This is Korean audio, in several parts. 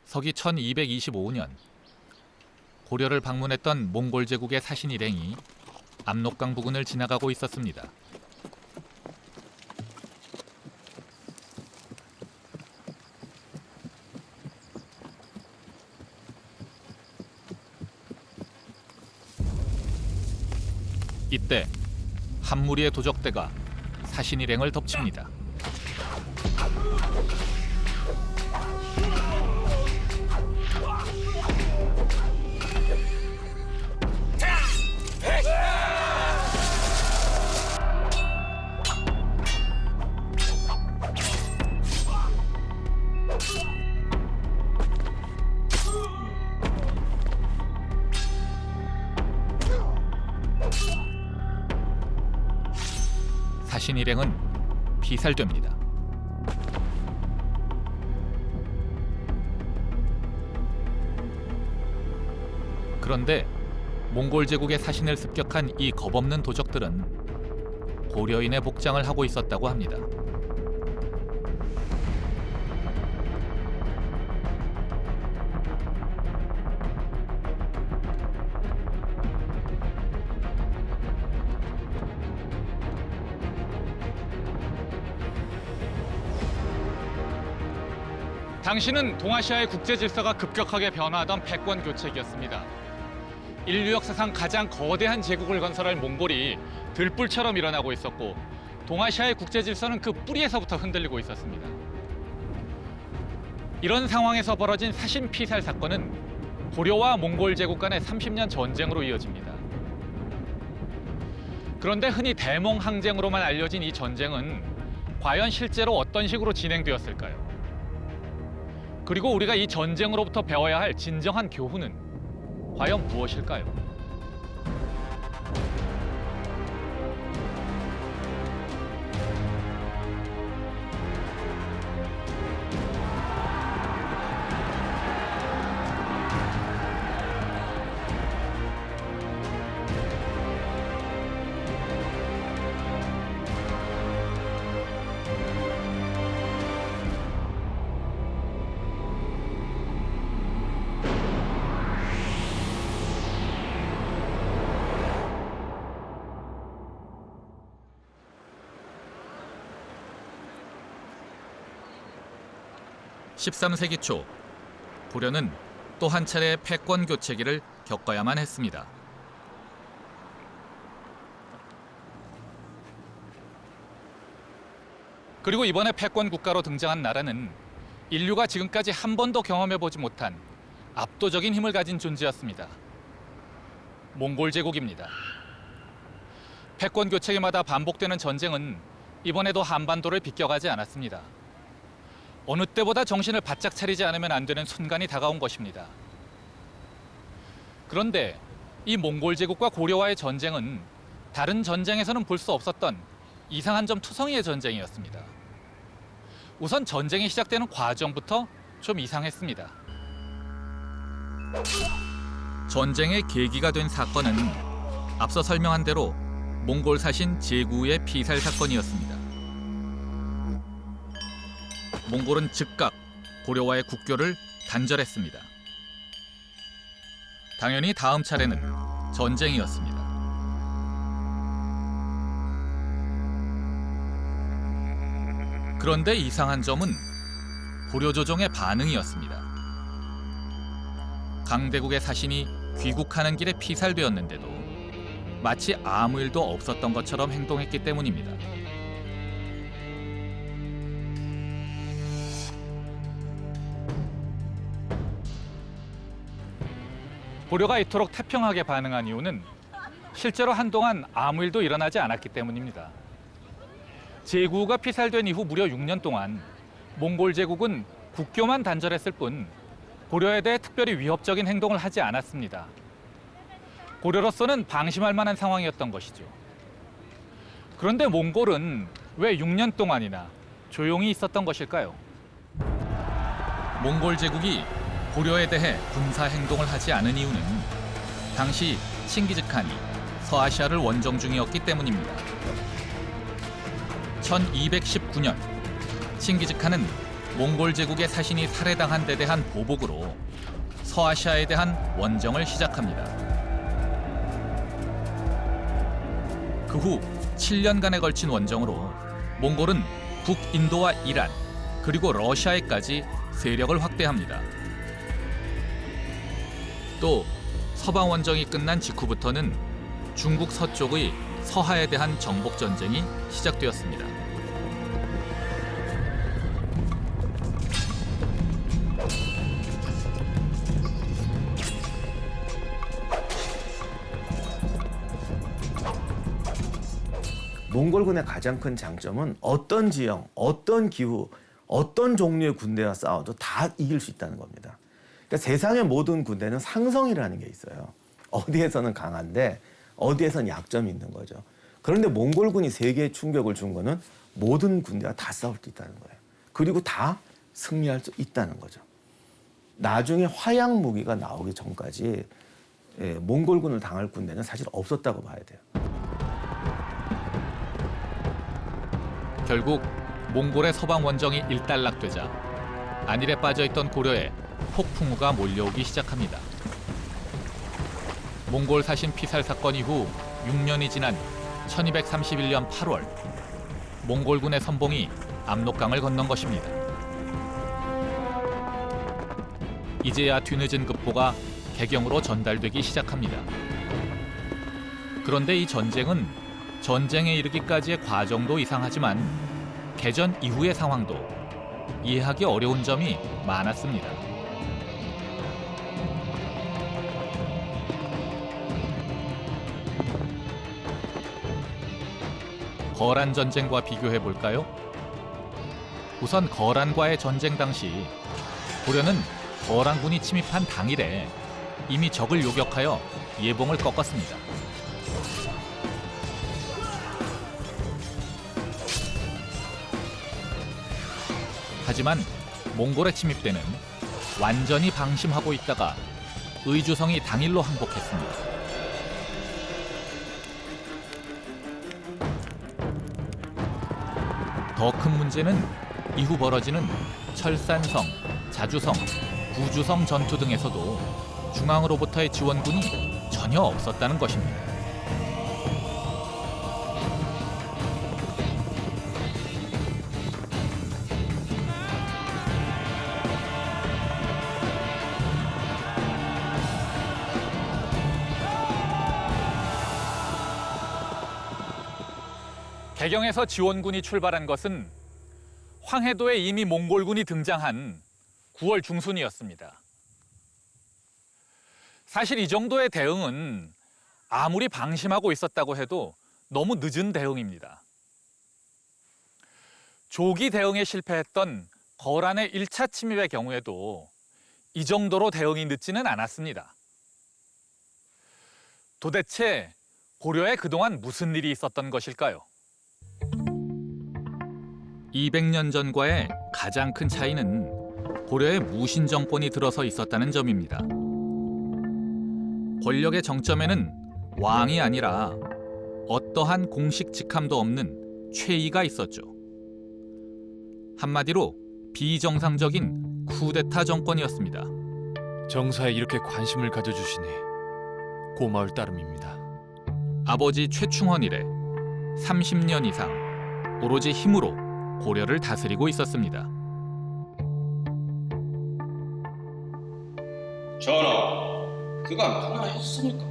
서기 1225년 고려를 방문했던 몽골 제국의 사신 일행이 압록강 부근을 지나가고 있었습니다. 이때 한 무리의 도적대가 사신 일행을 덮칩니다. 사신 일행은 피살됩니다. 그런데 몽골 제국의 사신을 습격한 이 겁없는 도적들은 고려인의 복장을 하고 있었다고 합니다. 당시는 동아시아의 국제 질서가 급격하게 변화하던 패권 교책이었습니다. 인류 역사상 가장 거대한 제국을 건설할 몽골이 들불처럼 일어나고 있었고 동아시아의 국제 질서는 그 뿌리에서부터 흔들리고 있었습니다. 이런 상황에서 벌어진 사신 피살 사건은 고려와 몽골 제국 간의 30년 전쟁으로 이어집니다. 그런데 흔히 대몽항쟁으로만 알려진 이 전쟁은 과연 실제로 어떤 식으로 진행되었을까요? 그리고 우리가 이 전쟁으로부터 배워야 할 진정한 교훈은 과연 무엇일까요? (13세기) 초 고려는 또 한 차례 패권 교체기를 겪어야만 했습니다. 그리고 이번에 패권 국가로 등장한 나라는 인류가 지금까지 한 번도 경험해보지 못한 압도적인 힘을 가진 존재였습니다. 몽골 제국입니다. 패권 교체기마다 반복되는 전쟁은 이번에도 한반도를 비껴가지 않았습니다. 어느 때보다 정신을 바짝 차리지 않으면 안 되는 순간이 다가온 것입니다. 그런데 이 몽골 제국과 고려와의 전쟁은 다른 전쟁에서는 볼 수 없었던 이상한 점 투성이의 전쟁이었습니다. 우선 전쟁이 시작되는 과정부터 좀 이상했습니다. 전쟁의 계기가 된 사건은 앞서 설명한 대로 몽골 사신 제구의 피살 사건이었습니다. 몽골은 즉각 고려와의 국교를 단절했습니다. 당연히 다음 차례는 전쟁이었습니다. 그런데 이상한 점은 고려 조정의 반응이었습니다. 강대국의 사신이 귀국하는 길에 피살되었는데도 마치 아무 일도 없었던 것처럼 행동했기 때문입니다. 고려가 이토록 태평하게 반응한 이유는 실제로 한동안 아무 일도 일어나지 않았기 때문입니다. 제구가 피살된 이후 무려 6년 동안 몽골 제국은 국교만 단절했을 뿐 고려에 대해 특별히 위협적인 행동을 하지 않았습니다. 고려로서는 방심할 만한 상황이었던 것이죠. 그런데 몽골은 왜 6년 동안이나 조용히 있었던 것일까요? 몽골 제국이 고려에 대해 군사 행동을 하지 않은 이유는 당시 칭기즈칸이 서아시아를 원정 중이었기 때문입니다. 1219년 칭기즈칸은 몽골 제국의 사신이 살해당한 데 대한 보복으로 서아시아에 대한 원정을 시작합니다. 그 후 7년간에 걸친 원정으로 몽골은 북인도와 이란, 그리고 러시아에까지 세력을 확대합니다. 또 서방 원정이 끝난 직후부터는 중국 서쪽의 서하에 대한 정복 전쟁이 시작되었습니다. 몽골군의 가장 큰 장점은 어떤 지형, 어떤 기후, 어떤 종류의 군대와 싸워도 다 이길 수 있다는 겁니다. 그러니까 세상의 모든 군대는 상성이라는 게 있어요. 어디에서는 강한데 어디에서는 약점이 있는 거죠. 그런데 몽골군이 세계에 충격을 준 거는 모든 군대와 다 싸울 수 있다는 거예요. 그리고 다 승리할 수 있다는 거죠. 나중에 화약 무기가 나오기 전까지 몽골군을 당할 군대는 사실 없었다고 봐야 돼요. 결국 몽골의 서방 원정이 일단락되자 안일에 빠져있던 고려에 폭풍우가 몰려오기 시작합니다. 몽골 사신 피살 사건 이후 6년이 지난 1231년 8월 몽골군의 선봉이 압록강을 건넌 것입니다. 이제야 뒤늦은 급보가 개경으로 전달되기 시작합니다. 그런데 이 전쟁은 전쟁에 이르기까지의 과정도 이상하지만 개전 이후의 상황도 이해하기 어려운 점이 많았습니다. 거란 전쟁과 비교해 볼까요? 우선 거란과의 전쟁 당시 고려는 거란군이 침입한 당일에 이미 적을 요격하여 예봉을 꺾었습니다. 하지만 몽골의 침입 때는 완전히 방심하고 있다가 의주성이 당일로 항복했습니다. 더 큰 문제는 이후 벌어지는 철산성, 자주성, 구주성 전투 등에서도 중앙으로부터의 지원군이 전혀 없었다는 것입니다. 개경에서 지원군이 출발한 것은 황해도에 이미 몽골군이 등장한 9월 중순이었습니다. 사실 이 정도의 대응은 아무리 방심하고 있었다고 해도 너무 늦은 대응입니다. 조기 대응에 실패했던 거란의 1차 침입의 경우에도 이 정도로 대응이 늦지는 않았습니다. 도대체 고려에 그동안 무슨 일이 있었던 것일까요? 200년 전과의 가장 큰 차이는 고려에 무신 정권이 들어서 있었다는 점입니다. 권력의 정점에는 왕이 아니라 어떠한 공식 직함도 없는 최이가 있었죠. 한마디로 비정상적인 쿠데타 정권이었습니다. 정사에 이렇게 관심을 가져주시니 고마울 따름입니다. 아버지 최충헌 이래 30년 이상 오로지 힘으로 고려를 다스리고 있었습니다. 전하, 그간 편안하셨습니까?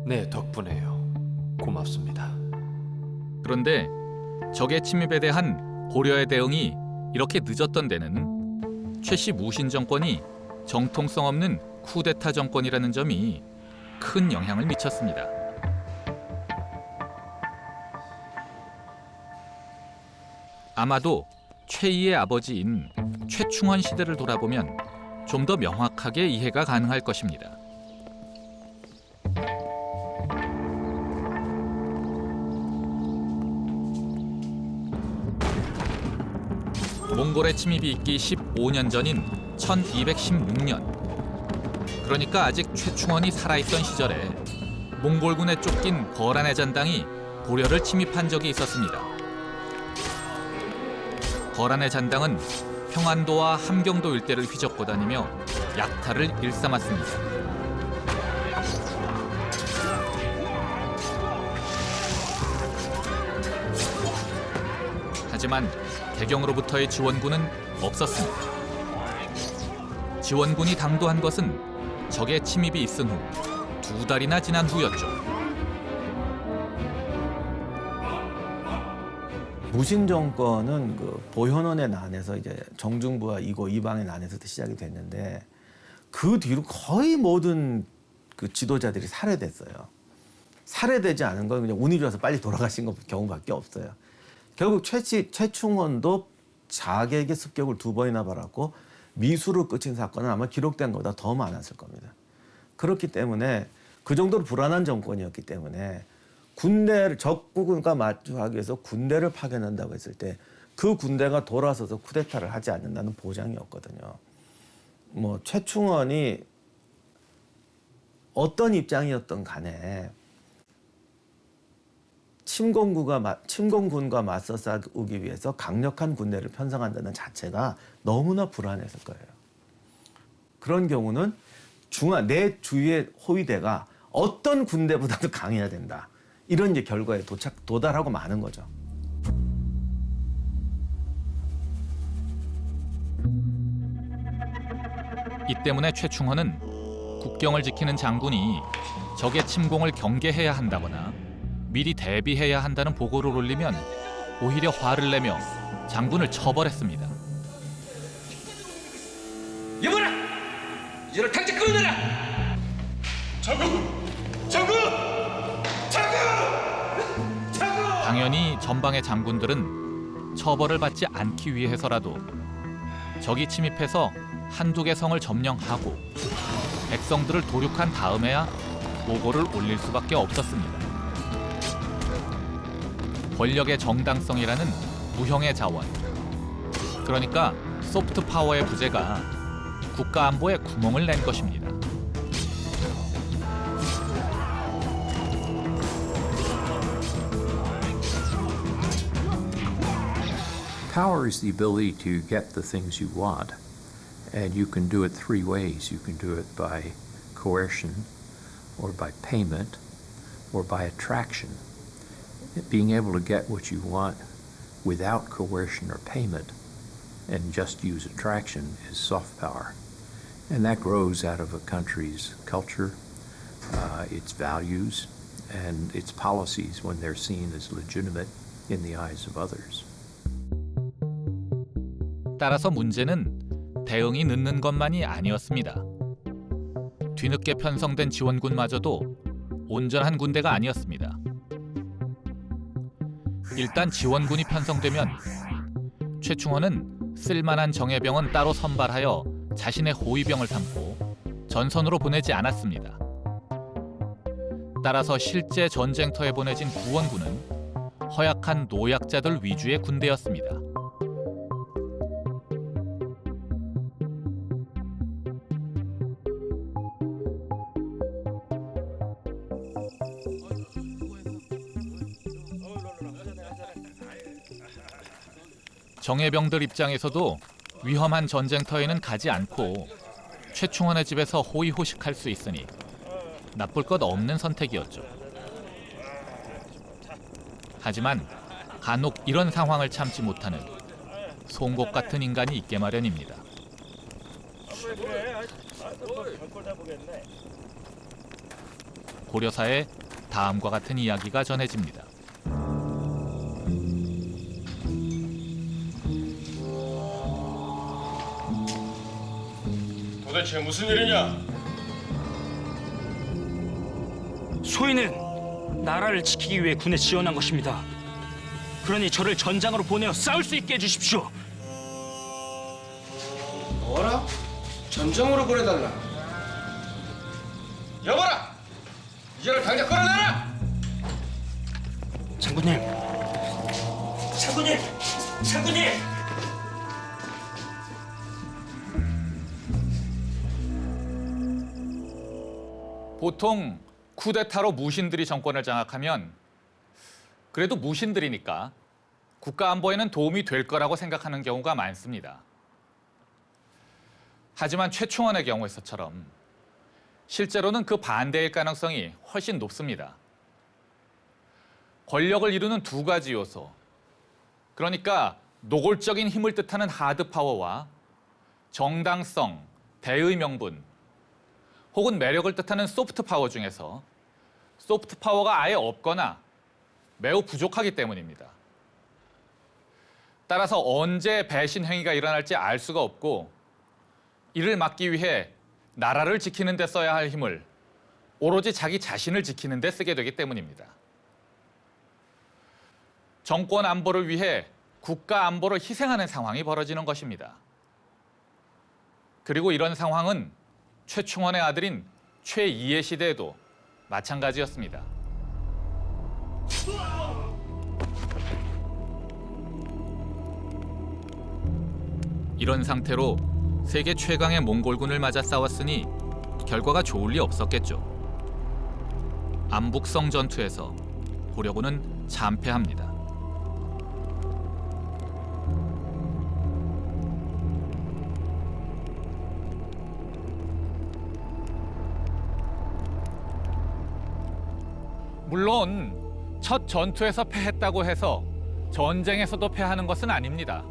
네, 덕분에요. 고맙습니다. 그런데 적의 침입에 대한 고려의 대응이 이렇게 늦었던 데는 최씨 무신 정권이 정통성 없는 쿠데타 정권이라는 점이 큰 영향을 미쳤습니다. 아마도 최이의 아버지인 최충헌 시대를 돌아보면 좀 더 명확하게 이해가 가능할 것입니다. 몽골의 침입이 있기 15년 전인 1216년. 그러니까 아직 최충헌이 살아있던 시절에 몽골군에 쫓긴 거란의 잔당이 고려를 침입한 적이 있었습니다. 거란의 잔당은 평안도와 함경도 일대를 휘젓고 다니며 약탈을 일삼았습니다. 하지만 대경으로부터의 지원군은 없었습니다. 지원군이 당도한 것은 적의 침입이 있은 후 2달이나 지난 후였죠. 무신 정권은 그 보현원의 난에서 이제 정중부와 이고 이방의 난에서 시작이 됐는데 그 뒤로 거의 모든 그 지도자들이 살해됐어요. 살해되지 않은 건 그냥 운이 좋아서 빨리 돌아가신 경우밖에 없어요. 결국 최충원도 자객의 습격을 2번이나 받았고 미수로 끝인 사건은 아마 기록된 것보다 더 많았을 겁니다. 그렇기 때문에 그 정도로 불안한 정권이었기 때문에 군대를 적군과 마주하기 위해서 군대를 파견한다고 했을 때 그 군대가 돌아서서 쿠데타를 하지 않는다는 보장이 없거든요. 뭐 최충원이 어떤 입장이었던 간에 침공군과 맞서 싸우기 위해서 강력한 군대를 편성한다는 자체가 너무나 불안했을 거예요. 그런 경우는 내 주위의 호위대가 어떤 군대보다도 강해야 된다. 이런 이제 결과에 도달하고 마는 거죠. 이 때문에 최충원은 국경을 지키는 장군이 적의 침공을 경계해야 한다거나 미리 대비해야 한다는 보고를 올리면 오히려 화를 내며 장군을 처벌했습니다. 여보라! 이제를 당장 끌어내라! 장군! 장군! 장군! 장군! 당연히 전방의 장군들은 처벌을 받지 않기 위해서라도 적이 침입해서 한두 개 성을 점령하고 백성들을 도륙한 다음에야 보고를 올릴 수밖에 없었습니다. 권력의 정당성이라는 무형의 자원, 그러니까 소프트 파워의 부재가 국가 안보에 구멍을 낸 것입니다. Power is the ability to get the things you want, and you can do it 3 ways. You can do it by coercion, or by payment, or by attraction. Being able to get what you want without coercion or payment and just use attraction is soft power. And that grows out of a country's culture, its values, and its policies when they're seen as legitimate in the eyes of others. 따라서 문제는 대응이 늦는 것만이 아니었습니다. 뒤늦게 편성된 지원군마저도 온전한 군대가 아니었습니다. 일단 지원군이 편성되면 최충원은 쓸만한 정예병은 따로 선발하여 자신의 호위병을 삼고 전선으로 보내지 않았습니다. 따라서 실제 전쟁터에 보내진 구원군은 허약한 노약자들 위주의 군대였습니다. 정예병들 입장에서도 위험한 전쟁터에는 가지 않고 최충원의 집에서 호의호식할 수 있으니 나쁠 것 없는 선택이었죠. 하지만 간혹 이런 상황을 참지 못하는 송곳 같은 인간이 있게 마련입니다. 고려사에 다음과 같은 이야기가 전해집니다. 도대체 무슨 일이냐? 소인은 나라를 지키기 위해 군에 지원한 것입니다. 그러니 저를 전장으로 보내어 싸울 수 있게 해주십시오. 뭐라? 전정으로 보내달라. 여보라! 이제를 당장 끌어내라! 장군님! 장군님! 장군님! 보통 쿠데타로 무신들이 정권을 장악하면 그래도 무신들이니까 국가 안보에는 도움이 될 거라고 생각하는 경우가 많습니다. 하지만 최충원의 경우에서처럼 실제로는 그 반대일 가능성이 훨씬 높습니다. 권력을 이루는 두 가지 요소, 그러니까 노골적인 힘을 뜻하는 하드 파워와 정당성, 대의 명분, 혹은 매력을 뜻하는 소프트 파워 중에서 소프트 파워가 아예 없거나 매우 부족하기 때문입니다. 따라서 언제 배신 행위가 일어날지 알 수가 없고 이를 막기 위해 나라를 지키는 데 써야 할 힘을 오로지 자기 자신을 지키는 데 쓰게 되기 때문입니다. 정권 안보를 위해 국가 안보를 희생하는 상황이 벌어지는 것입니다. 그리고 이런 상황은 최충원의 아들인 최이의 시대에도 마찬가지였습니다. 이런 상태로 세계 최강의 몽골군을 맞아 싸웠으니 결과가 좋을 리 없었겠죠. 안북성 전투에서 고려군은 참패합니다. 물론 첫 전투에서 패했다고 해서 전쟁에서도 패하는 것은 아닙니다.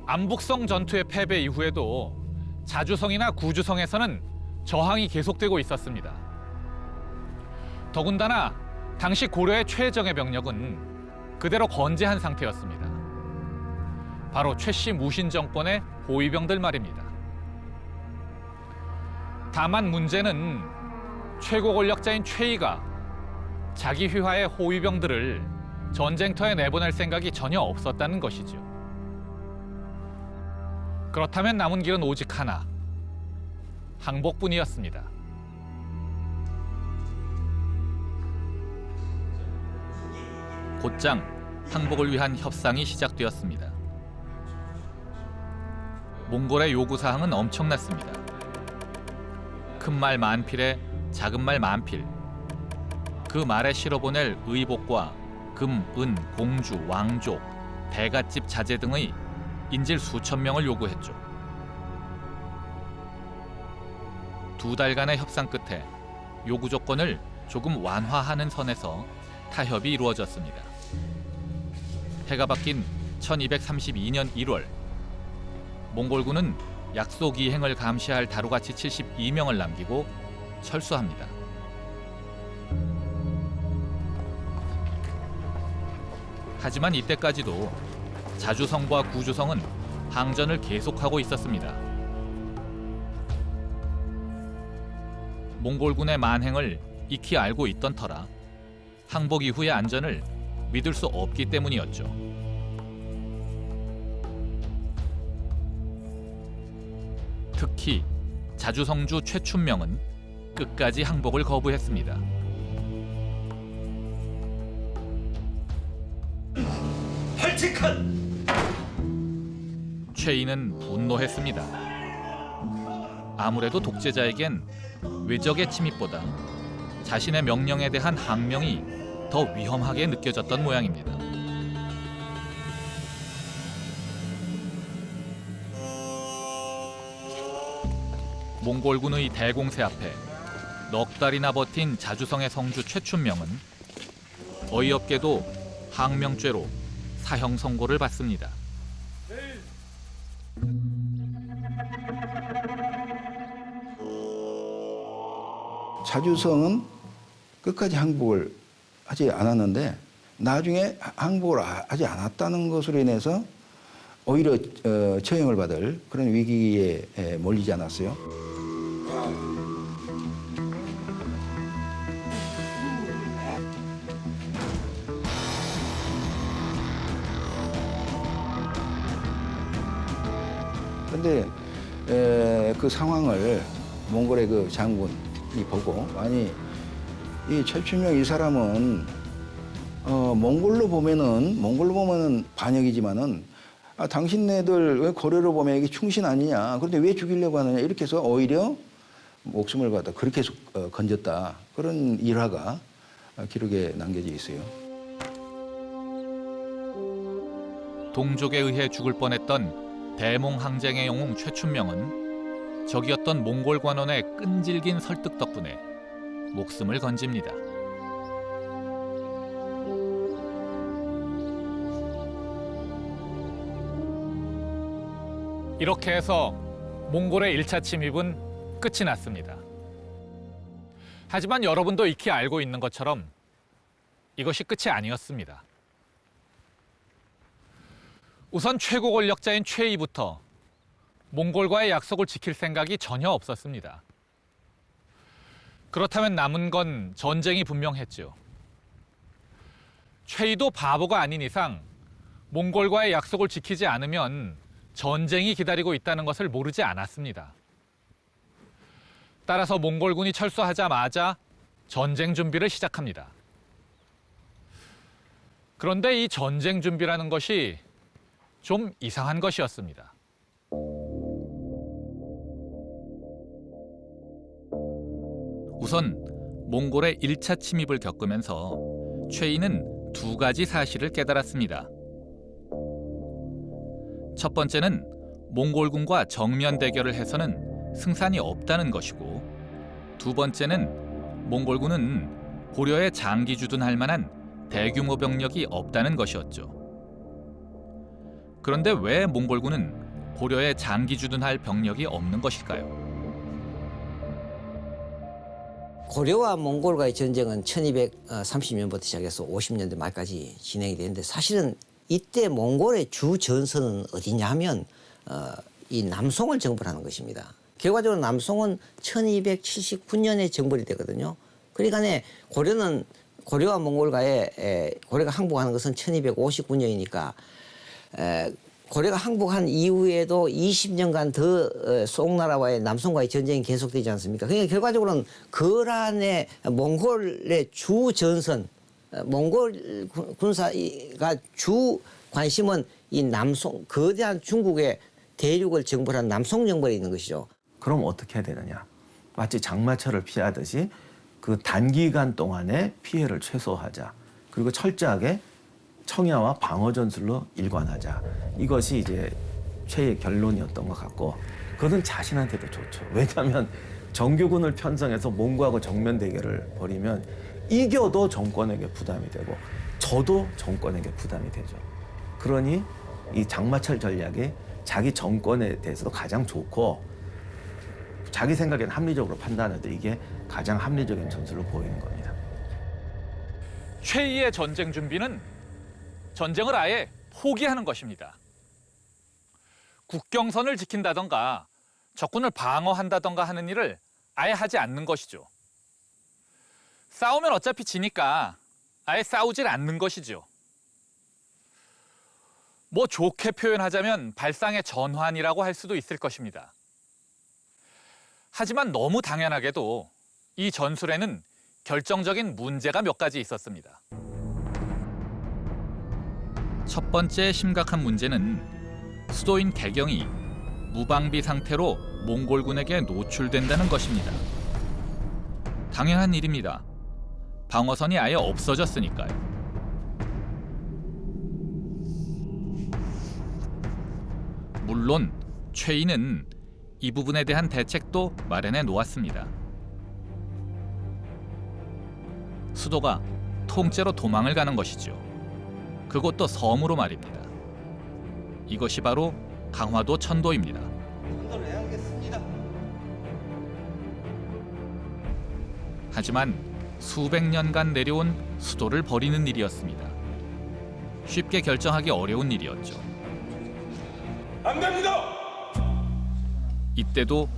안북성 전투의 패배 이후에도 자주성이나 구주성에서는 저항이 계속되고 있었습니다. 더군다나 당시 고려의 최정예 병력은 그대로 건재한 상태였습니다. 바로 최씨 무신 정권의 호위병들 말입니다. 다만 문제는 최고 권력자인 최이가 자기 휘하의 호위병들을 전쟁터에 내보낼 생각이 전혀 없었다는 것이죠. 그렇다면 남은 길은 오직 하나, 항복뿐이었습니다. 곧장 항복을 위한 협상이 시작되었습니다. 몽골의 요구사항은 엄청났습니다. 큰 말 만필에 작은 말 만필. 그 말에 실어보낼 의복과 금, 은, 공주, 왕족, 대갓집 자제 등의 인질 수천 명을 요구했죠. 2달간의 협상 끝에 요구 조건을 조금 완화하는 선에서 타협이 이루어졌습니다. 해가 바뀐 1232년 1월, 몽골군은 약속 이행을 감시할 다루가치 72명을 남기고 철수합니다. 하지만 이때까지도 자주성과 구주성은 항전을 계속하고 있었습니다. 몽골군의 만행을 익히 알고 있던 터라 항복 이후의 안전을 믿을 수 없기 때문이었죠. 특히 자주성주 최춘명은 끝까지 항복을 거부했습니다. 최이는 분노했습니다. 아무래도 독재자에겐 외적의 침입보다 자신의 명령에 대한 항명이 더 위험하게 느껴졌던 모양입니다. 몽골군의 대공세 앞에 넉 달이나 버틴 자주성의 성주 최춘명은 어이없게도 항명죄로 사형 선고를 받습니다. 자주성은 끝까지 항복을 하지 않았는데 나중에 항복을 하지 않았다는 것으로 인해서 오히려 처형을 받을 그런 위기에 몰리지 않았어요. 그런데 그 상황을 몽골의 그 장군이 보고 아니 이 최춘명 이 사람은 몽골로 보면은 반역이지만은 당신네들 왜 고려로 보면 이게 충신 아니냐 그런데 왜 죽이려고 하느냐 이렇게 해서 오히려 목숨을 갖다 그렇게 해서 건졌다 그런 일화가 기록에 남겨져 있어요. 동족에 의해 죽을 뻔했던 대몽 항쟁의 영웅 최춘명은 적이었던 몽골 관원의 끈질긴 설득 덕분에 목숨을 건집니다. 이렇게 해서 몽골의 1차 침입은 끝이 났습니다. 하지만 여러분도 익히 알고 있는 것처럼 이것이 끝이 아니었습니다. 우선 최고 권력자인 최이부터 몽골과의 약속을 지킬 생각이 전혀 없었습니다. 그렇다면 남은 건 전쟁이 분명했죠. 최이도 바보가 아닌 이상 몽골과의 약속을 지키지 않으면 전쟁이 기다리고 있다는 것을 모르지 않았습니다. 따라서 몽골군이 철수하자마자 전쟁 준비를 시작합니다. 그런데 이 전쟁 준비라는 것이 좀 이상한 것이었습니다. 우선 몽골의 1차 침입을 겪으면서 최이는 두 가지 사실을 깨달았습니다. 첫 번째는 몽골군과 정면 대결을 해서는 승산이 없다는 것이고, 두 번째는 몽골군은 고려에 장기 주둔할 만한 대규모 병력이 없다는 것이었죠. 그런데 왜 몽골군은 고려에 장기 주둔할 병력이 없는 것일까요? 고려와 몽골과의 전쟁은 1230년부터 시작해서 50년대 말까지 진행이 되는데, 사실은 이때 몽골의 주 전선은 어디냐 하면 이 남송을 정벌하는 것입니다. 결과적으로 남송은 1279년에 정벌이 되거든요. 그러니까 고려와 몽골과의 고려가 항복하는 것은 1259년이니까 고려가 항복한 이후에도 20년간 더 송나라와의 남송과의 전쟁이 계속되지 않습니까? 그러니까 결과적으로는 거란의 몽골의 주 전선, 몽골 군사가 주 관심은 이 남송, 거대한 중국의 대륙을 정벌한 남송 정벌에 있는 것이죠. 그럼 어떻게 해야 되느냐? 마치 장마철을 피하듯이 그 단기간 동안의 피해를 최소화하자. 그리고 철저하게 청야와 방어 전술로 일관하자. 이것이 이제 최의 결론이었던 것 같고, 그것은 자신한테도 좋죠. 왜냐하면 정규군을 편성해서 몽고하고 정면 대결을 벌이면 이겨도 정권에게 부담이 되고 져도 정권에게 부담이 되죠. 그러니 이 장마철 전략이 자기 정권에 대해서도 가장 좋고, 자기 생각에는 합리적으로 판단해도 이게 가장 합리적인 전술로 보이는 겁니다. 최이의 전쟁 준비는 전쟁을 아예 포기하는 것입니다. 국경선을 지킨다던가 적군을 방어한다던가 하는 일을 아예 하지 않는 것이죠. 싸우면 어차피 지니까 아예 싸우질 않는 것이죠. 뭐 좋게 표현하자면 발상의 전환이라고 할 수도 있을 것입니다. 하지만 너무 당연하게도 이 전술에는 결정적인 문제가 몇 가지 있었습니다. 첫 번째 심각한 문제는 수도인 개경이 무방비 상태로 몽골군에게 노출된다는 것입니다. 당연한 일입니다. 방어선이 아예 없어졌으니까요. 물론 최이는 이 부분에 대한 대책도 마련해 놓았습니다. 수도가 통째로 도망을 가는 것이죠. 그것도 섬으로 말입니다. 이것이 바로 강화도 천도입니다. 하지만 수백 년간 내려온 수도를 버리는 일이었습니다. 쉽게 결정하기 어려운 일이었죠. 안 됩니다! 이때도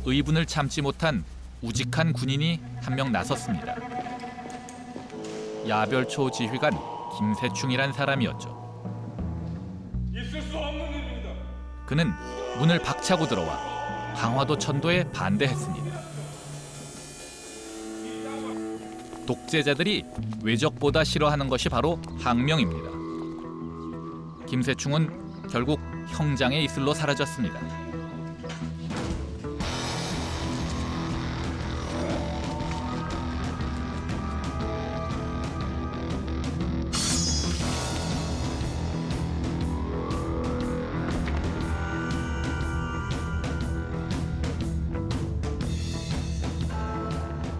의분을 참지 못한 우직한 군인이 한 명 나섰습니다. 야별초 지휘관 김세충이란 사람이었죠. 있을 수 없는 일입니다. 그는 문을 박차고 들어와 강화도 천도에 반대했습니다. 독재자들이 외적보다 싫어하는 것이 바로 항명입니다. 김세충은 결국 형장의 이슬로 사라졌습니다.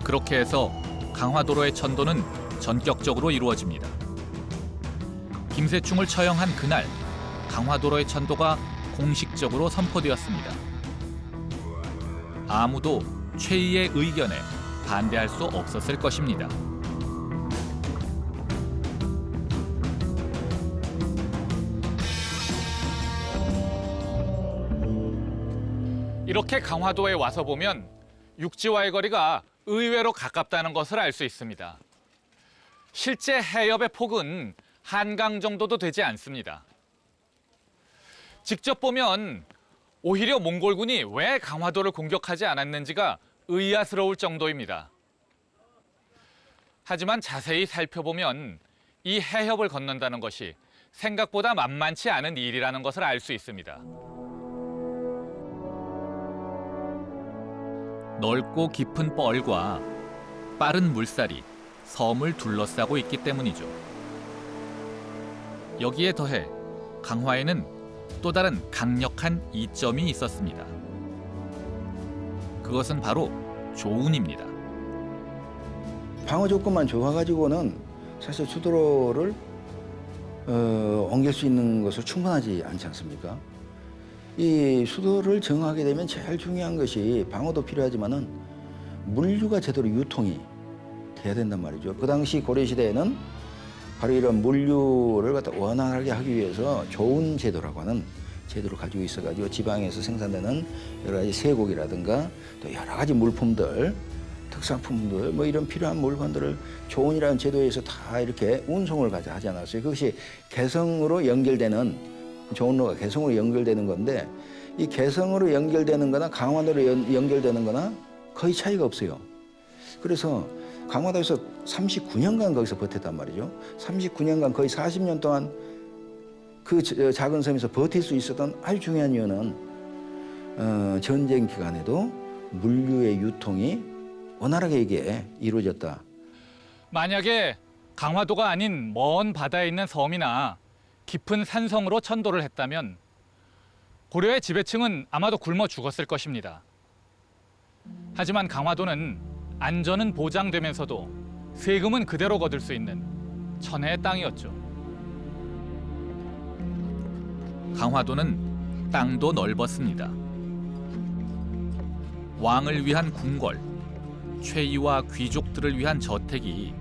그렇게 해서 강화도로의 천도는 전격적으로 이루어집니다. 김세충을 처형한 그날 강화도로의 천도가 공식적으로 선포되었습니다. 아무도 최이의 의견에 반대할 수 없었을 것입니다. 이렇게 강화도에 와서 보면 육지와의 거리가 의외로 가깝다는 것을 알 수 있습니다. 실제 해협의 폭은 한강 정도도 되지 않습니다. 직접 보면 오히려 몽골군이 왜 강화도를 공격하지 않았는지가 의아스러울 정도입니다. 하지만 자세히 살펴보면 이 해협을 건넌다는 것이 생각보다 만만치 않은 일이라는 것을 알 수 있습니다. 넓고 깊은 뻘과 빠른 물살이 섬을 둘러싸고 있기 때문이죠. 여기에 더해 강화에는 또 다른 강력한 이점이 있었습니다. 그것은 바로 조운입니다. 방어 조건만 좋아가지고는 사실 수도를 옮길 수 있는 것은 충분하지 않지 않습니까? 이 수도를 정하게 되면 제일 중요한 것이 방어도 필요하지만은 물류가 제대로 유통이 돼야 된단 말이죠. 그 당시 고려시대에는 바로 이런 물류를 갖다 원활하게 하기 위해서 조운 제도라고 하는 제도를 가지고 있어가지고 지방에서 생산되는 여러 가지 쇠고기라든가 또 여러 가지 물품들, 특산품들 뭐 이런 필요한 물건들을 조운이라는 제도에서 다 이렇게 운송을 하지 않았어요. 그것이 개성으로 연결되는 조운로가 개성으로 연결되는 건데 이 개성으로 연결되는 거나 강화도로 연결되는 거나 거의 차이가 없어요. 그래서 강화도에서 39년간 거기서 버텼단 말이죠. 39년간 거의 40년 동안 그 작은 섬에서 버틸 수 있었던 아주 중요한 이유는 전쟁 기간에도 물류의 유통이 원활하게 이게 이루어졌다. 만약에 강화도가 아닌 먼 바다에 있는 섬이나 깊은 산성으로 천도를 했다면 고려의 지배층은 아마도 굶어 죽었을 것입니다. 하지만 강화도는 안전은 보장되면서도 세금은 그대로 거둘 수 있는 천혜의 땅이었죠. 강화도는 땅도 넓었습니다. 왕을 위한 궁궐, 최이와 귀족들을 위한 저택이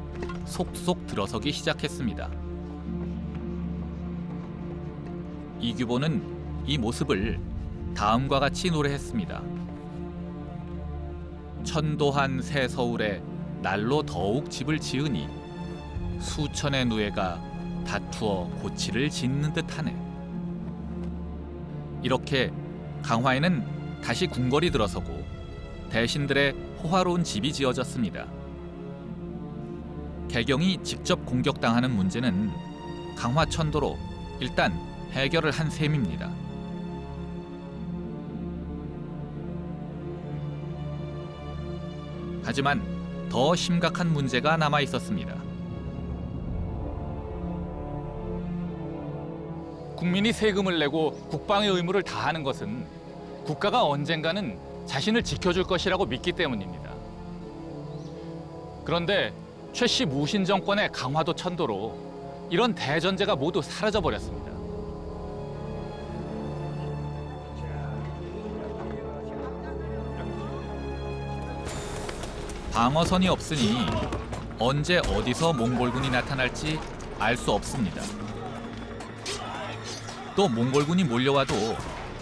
속속 들어서기 시작했습니다. 이규보는 이 모습을 다음과 같이 노래했습니다. 천도한 새 서울에 날로 더욱 집을 지으니 수천의 누에가 다투어 고치를 짓는 듯하네. 이렇게 강화에는 다시 궁궐이 들어서고 대신들의 호화로운 집이 지어졌습니다. 개경이 직접 공격당하는 문제는 강화 천도로 일단 해결을 한 셈입니다. 하지만 더 심각한 문제가 남아 있었습니다. 국민이 세금을 내고 국방의 의무를 다하는 것은 국가가 언젠가는 자신을 지켜줄 것이라고 믿기 때문입니다. 그런데 최씨 무신 정권의 강화도 천도로 이런 대전제가 모두 사라져버렸습니다. 방어선이 없으니 언제 어디서 몽골군이 나타날지 알 수 없습니다. 또 몽골군이 몰려와도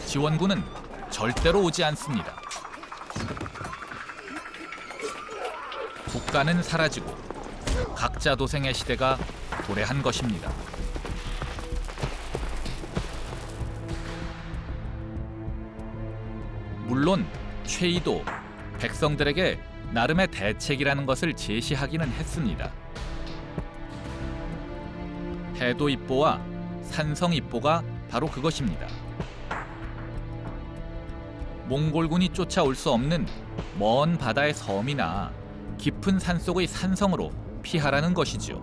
지원군은 절대로 오지 않습니다. 국가는 사라지고 각자 도생의 시대가 도래한 것입니다. 물론 최이도 백성들에게 나름의 대책이라는 것을 제시하기는 했습니다. 해도 입보와 산성 입보가 바로 그것입니다. 몽골군이 쫓아올 수 없는 먼 바다의 섬이나 깊은 산속의 산성으로 피하라는 것이지요.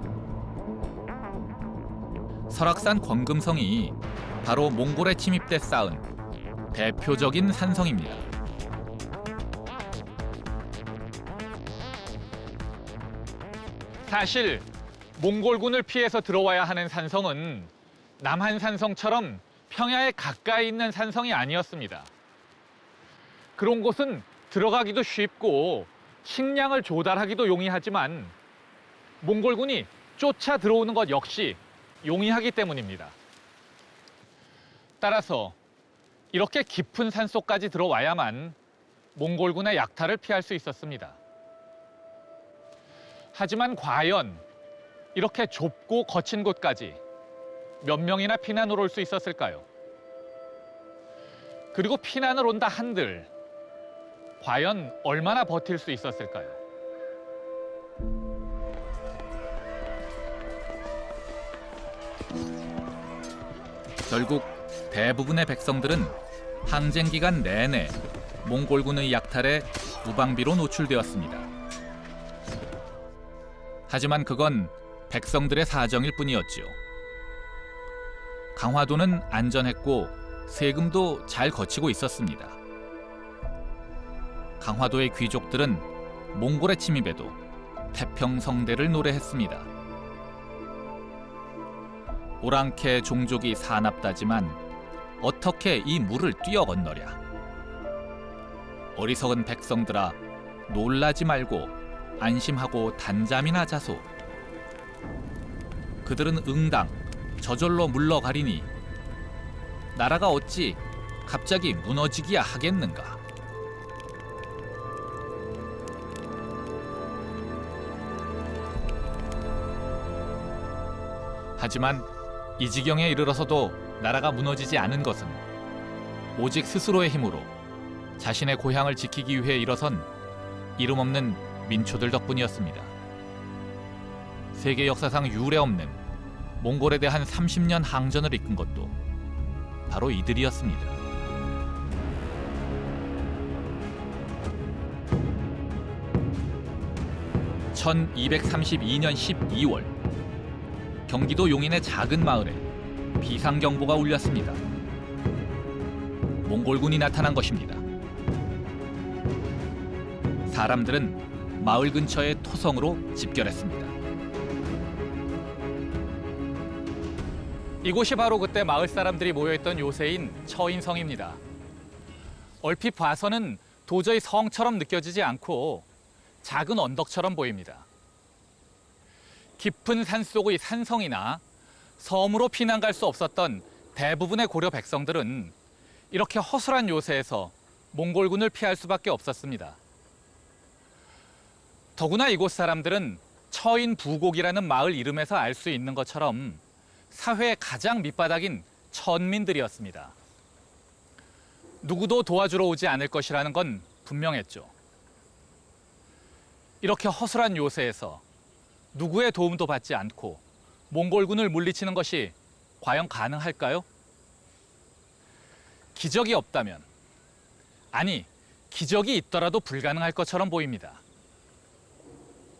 설악산 권금성이 바로 몽골에 침입돼 쌓은 대표적인 산성입니다. 사실 몽골군을 피해서 들어와야 하는 산성은 남한 산성처럼 평야에 가까이 있는 산성이 아니었습니다. 그런 곳은 들어가기도 쉽고 식량을 조달하기도 용이하지만 몽골군이 쫓아 들어오는 것 역시 용이하기 때문입니다. 따라서 이렇게 깊은 산속까지 들어와야만 몽골군의 약탈을 피할 수 있었습니다. 하지만 과연 이렇게 좁고 거친 곳까지 몇 명이나 피난을 올 수 있었을까요? 그리고 피난을 온다 한들 과연 얼마나 버틸 수 있었을까요? 결국 대부분의 백성들은 항쟁 기간 내내 몽골군의 약탈에 무방비로 노출되었습니다. 하지만 그건 백성들의 사정일 뿐이었죠. 강화도는 안전했고 세금도 잘 거치고 있었습니다. 강화도의 귀족들은 몽골의 침입에도 태평성대를 노래했습니다. 오랑캐 종족이 사납다지만 어떻게 이 물을 뛰어 건너랴. 어리석은 백성들아, 놀라지 말고 안심하고 단잠이나 자소. 그들은 응당 저절로 물러가리니 나라가 어찌 갑자기 무너지기야 하겠는가. 하지만 이 지경에 이르러서도 나라가 무너지지 않은 것은 오직 스스로의 힘으로 자신의 고향을 지키기 위해 일어선 이름 없는 민초들 덕분이었습니다. 세계 역사상 유례 없는 몽골에 대한 30년 항전을 이끈 것도 바로 이들이었습니다. (1232년 12월) 경기도 용인의 작은 마을에 비상경보가 울렸습니다. 몽골군이 나타난 것입니다. 사람들은 마을 근처의 토성으로 집결했습니다. 이곳이 바로 그때 마을 사람들이 모여있던 요새인 처인성입니다. 얼핏 봐서는 도저히 성처럼 느껴지지 않고 작은 언덕처럼 보입니다. 깊은 산속의 산성이나 섬으로 피난 갈 수 없었던 대부분의 고려 백성들은 이렇게 허술한 요새에서 몽골군을 피할 수밖에 없었습니다. 더구나 이곳 사람들은 처인부곡이라는 마을 이름에서 알 수 있는 것처럼 사회의 가장 밑바닥인 천민들이었습니다. 누구도 도와주러 오지 않을 것이라는 건 분명했죠. 이렇게 허술한 요새에서 누구의 도움도 받지 않고 몽골군을 물리치는 것이 과연 가능할까요? 기적이 없다면, 아니, 기적이 있더라도 불가능할 것처럼 보입니다.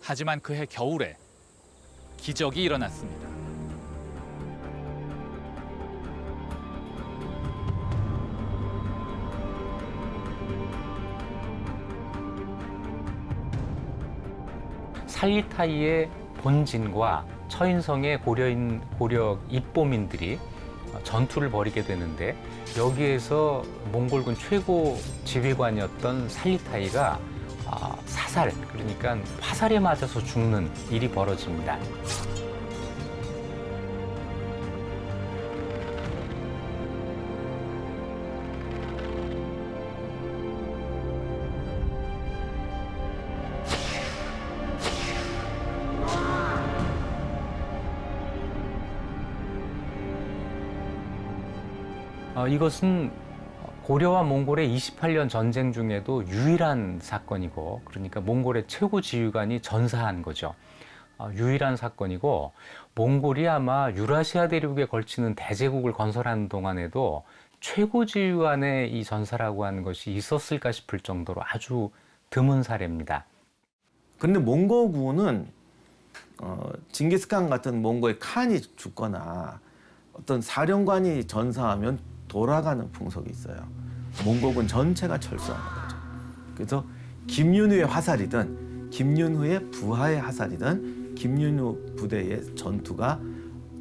하지만 그해 겨울에 기적이 일어났습니다. 살리타이의 본진과 처인성의 고려 입보민들이 전투를 벌이게 되는데, 여기에서 몽골군 최고 지휘관이었던 살리타이가 사살, 그러니까 화살에 맞아서 죽는 일이 벌어집니다. 이것은 고려와 몽골의 28년 전쟁 중에도 유일한 사건이고, 그러니까 몽골의 최고 지휘관이 전사한 거죠. 유일한 사건이고, 몽골이 아마 유라시아 대륙에 걸치는 대제국을 건설하는 동안에도 최고 지휘관의 이 전사라고 하는 것이 있었을까 싶을 정도로 아주 드문 사례입니다. 근데 몽골군은 징기스칸 같은 몽골의 칸이 죽거나 어떤 사령관이 전사하면 돌아가는 풍속이 있어요. 몽골군 전체가 철수하는 거죠. 그래서 김윤후의 화살이든 김윤후의 부하의 화살이든 김윤우 부대의 전투가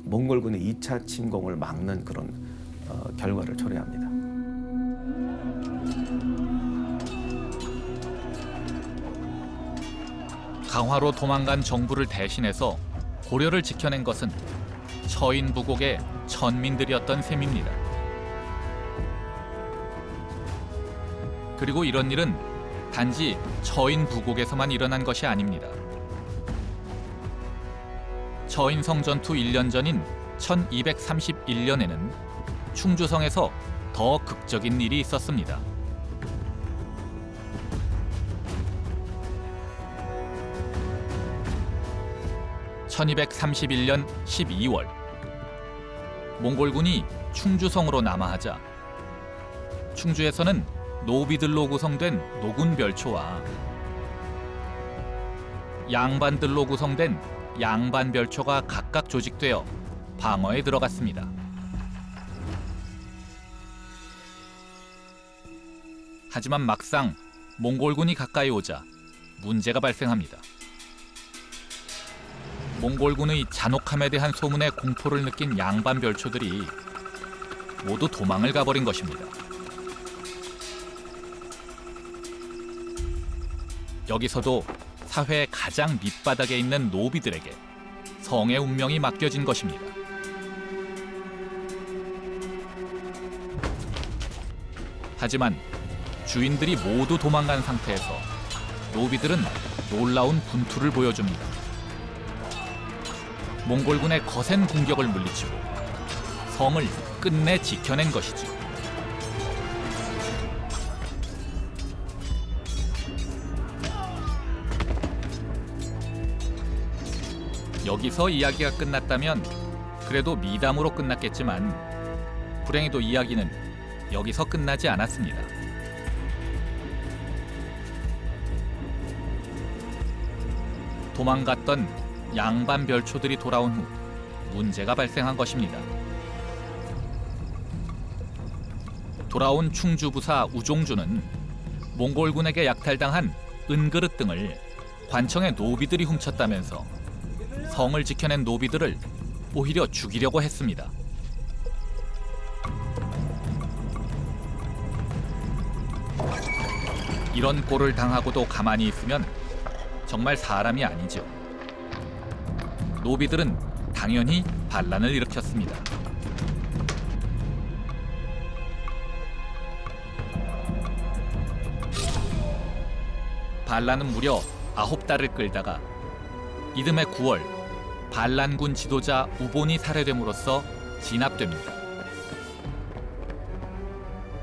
몽골군의 2차 침공을 막는 그런 결과를 초래합니다. 강화로 도망간 정부를 대신해서 고려를 지켜낸 것은 처인부곡의 천민들이었던 셈입니다. 그리고 이런 일은 단지 처인부곡에서만 일어난 것이 아닙니다. 처인성 전투 1년 전인 1231년에는 충주성에서 더 극적인 일이 있었습니다. (1231년 12월) 몽골군이 충주성으로 남하하자 충주에서는 노비들로 구성된 노군별초와 양반들로 구성된 양반별초가 각각 조직되어 방어에 들어갔습니다. 하지만 막상 몽골군이 가까이 오자 문제가 발생합니다. 몽골군의 잔혹함에 대한 소문에 공포를 느낀 양반별초들이 모두 도망을 가버린 것입니다. 여기서도 사회의 가장 밑바닥에 있는 노비들에게 성의 운명이 맡겨진 것입니다. 하지만 주인들이 모두 도망간 상태에서 노비들은 놀라운 분투를 보여줍니다. 몽골군의 거센 공격을 물리치고 성을 끝내 지켜낸 것이죠. 여기서 이야기가 끝났다면 그래도 미담으로 끝났겠지만 불행히도 이야기는 여기서 끝나지 않았습니다. 도망갔던 양반별초들이 돌아온 후 문제가 발생한 것입니다. 돌아온 충주부사 우종주는 몽골군에게 약탈당한 은그릇 등을 관청의 노비들이 훔쳤다면서 성을 지켜낸 노비들을 오히려 죽이려고 했습니다. 이런 꼴을 당하고도 가만히 있으면 정말 사람이 아니죠. 노비들은 당연히 반란을 일으켰습니다. 반란은 무려 9달을 끌다가 이듬해 9월 반란군 지도자 우본이 살해됨으로써 진압됩니다.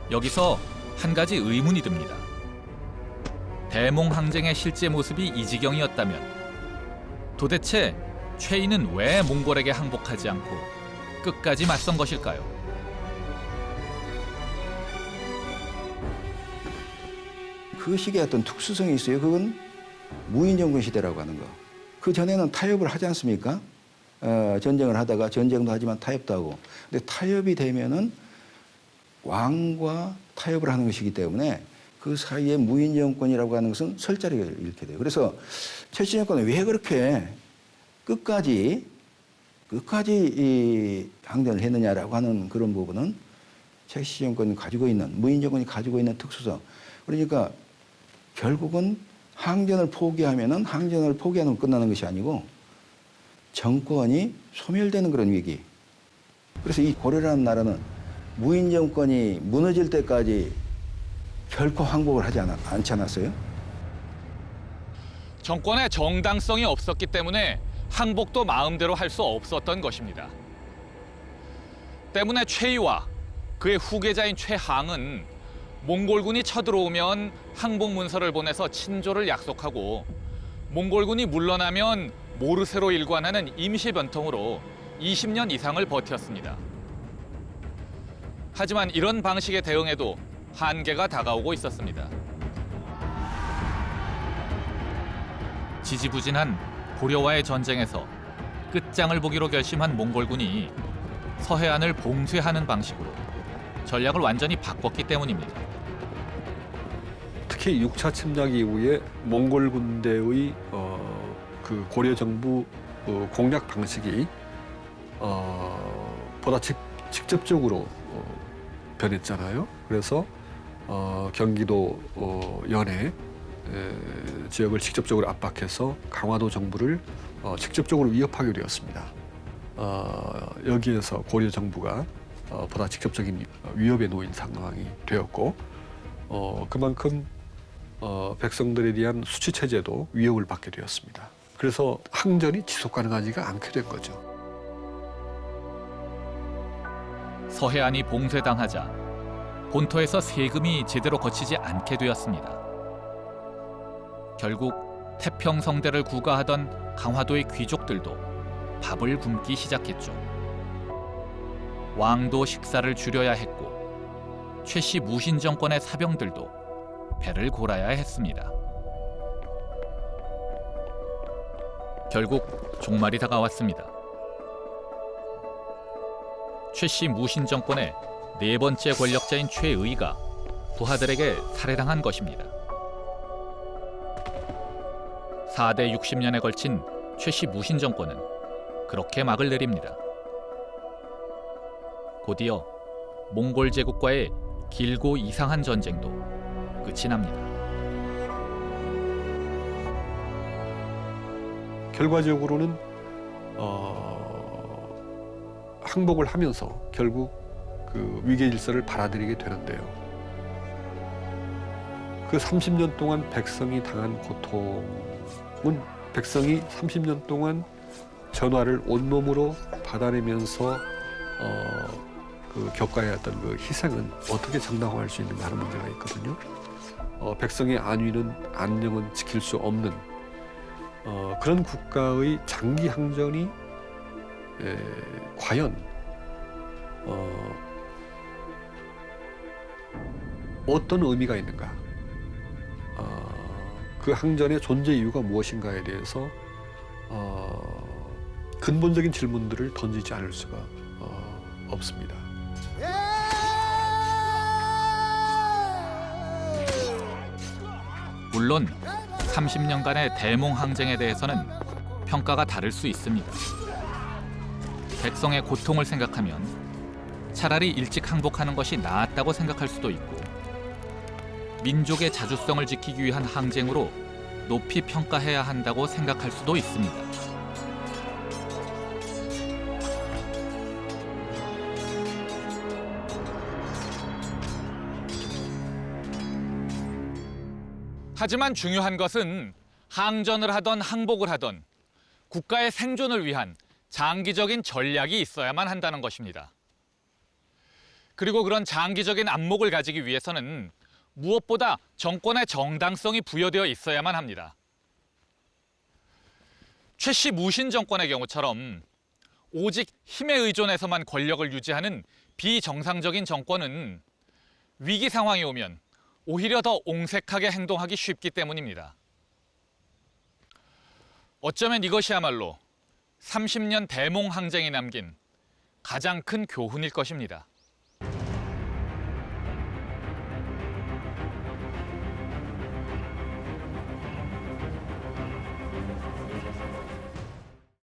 여기서 한 가지 의문이 듭니다. 대몽항쟁의 실제 모습이 이 지경이었다면 도대체 최인은 왜 몽골에게 항복하지 않고 끝까지 맞선 것일까요? 그 시기에 어떤 특수성이 있어요. 그건 무인정권 시대라고 하는 거. 그 전에는 타협을 하지 않습니까? 전쟁을 하다가 전쟁도 하지만 타협도 하고. 근데 타협이 되면은 왕과 타협을 하는 것이기 때문에 그 사이에 무인정권이라고 하는 것은 설자리를 잃게 돼요. 그래서 최신정권은 왜 그렇게 끝까지 이 항전을 했느냐라고 하는 그런 부분은 최신정권이 가지고 있는, 무인정권이 가지고 있는 특수성. 그러니까 결국은 항전을 포기하면은 항전을 포기하면 끝나는 것이 아니고 정권이 소멸되는 그런 위기. 그래서 이 고려라는 나라는 무인정권이 무너질 때까지 결코 항복을 하지 않지 않았어요? 정권의 정당성이 없었기 때문에 항복도 마음대로 할 수 없었던 것입니다. 때문에 최이와 그의 후계자인 최항은 몽골군이 쳐들어오면 항복 문서를 보내서 친조를 약속하고 몽골군이 물러나면 모르쇠로 일관하는 임시 변통으로 20년 이상을 버텼습니다. 하지만 이런 방식의 대응에도 한계가 다가오고 있었습니다. 지지부진한 고려와의 전쟁에서 끝장을 보기로 결심한 몽골군이 서해안을 봉쇄하는 방식으로 전략을 완전히 바꿨기 때문입니다. 특히 6차 침략 이후에 몽골 군대의 그 고려 정부 공략 방식이 보다 직접적으로 변했잖아요. 그래서 경기도 연해 지역을 직접적으로 압박해서 강화도 정부를 직접적으로 위협하게 되었습니다. 여기에서 고려 정부가 보다 직접적인 위협에 놓인 상황이 되었고 그만큼 백성들에 대한 수치 체제도 위협을 받게 되었습니다. 그래서 항전이 지속 가능하지가 않게 된 거죠. 서해안이 봉쇄당하자 본토에서 세금이 제대로 거치지 않게 되었습니다. 결국 태평성대를 구가하던 강화도의 귀족들도 밥을 굶기 시작했죠. 왕도 식사를 줄여야 했고 최씨 무신 정권의 사병들도 배를 골아야 했습니다. 결국 종말이 다가왔습니다. 최씨 무신 정권의 네 번째 권력자인 최의가 부하들에게 살해당한 것입니다. 4대 60년에 걸친 최씨 무신 정권은 그렇게 막을 내립니다. 곧이어 몽골 제국과의 길고 이상한 전쟁도 끝이 납니다. 결과적으로는 항복을 하면서 결국 그 위계 질서를 받아들이게 되는데요. 그 30년 동안 백성이 당한 고통은 백성이 30년 동안 전화를 온몸으로 받아내면서 그 겪어야 했던 그 희생은 어떻게 정당화할 수 있는가 하는 문제가 있거든요. 백성의 안위는 안녕은 지킬 수 없는 그런 국가의 장기 항전이 과연 어떤 의미가 있는가, 그 항전의 존재 이유가 무엇인가에 대해서 근본적인 질문들을 던지지 않을 수가 없습니다. 물론 30년간의 대몽 항쟁에 대해서는 평가가 다를 수 있습니다. 백성의 고통을 생각하면 차라리 일찍 항복하는 것이 나았다고 생각할 수도 있고, 민족의 자주성을 지키기 위한 항쟁으로 높이 평가해야 한다고 생각할 수도 있습니다. 하지만 중요한 것은 항전을 하던 항복을 하던 국가의 생존을 위한 장기적인 전략이 있어야만 한다는 것입니다. 그리고 그런 장기적인 안목을 가지기 위해서는 무엇보다 정권의 정당성이 부여되어 있어야만 합니다. 최씨 무신 정권의 경우처럼 오직 힘에 의존해서만 권력을 유지하는 비정상적인 정권은 위기 상황이 오면 오히려 더 옹색하게 행동하기 쉽기 때문입니다. 어쩌면 이것이야말로 30년 대몽 항쟁이 남긴 가장 큰 교훈일 것입니다.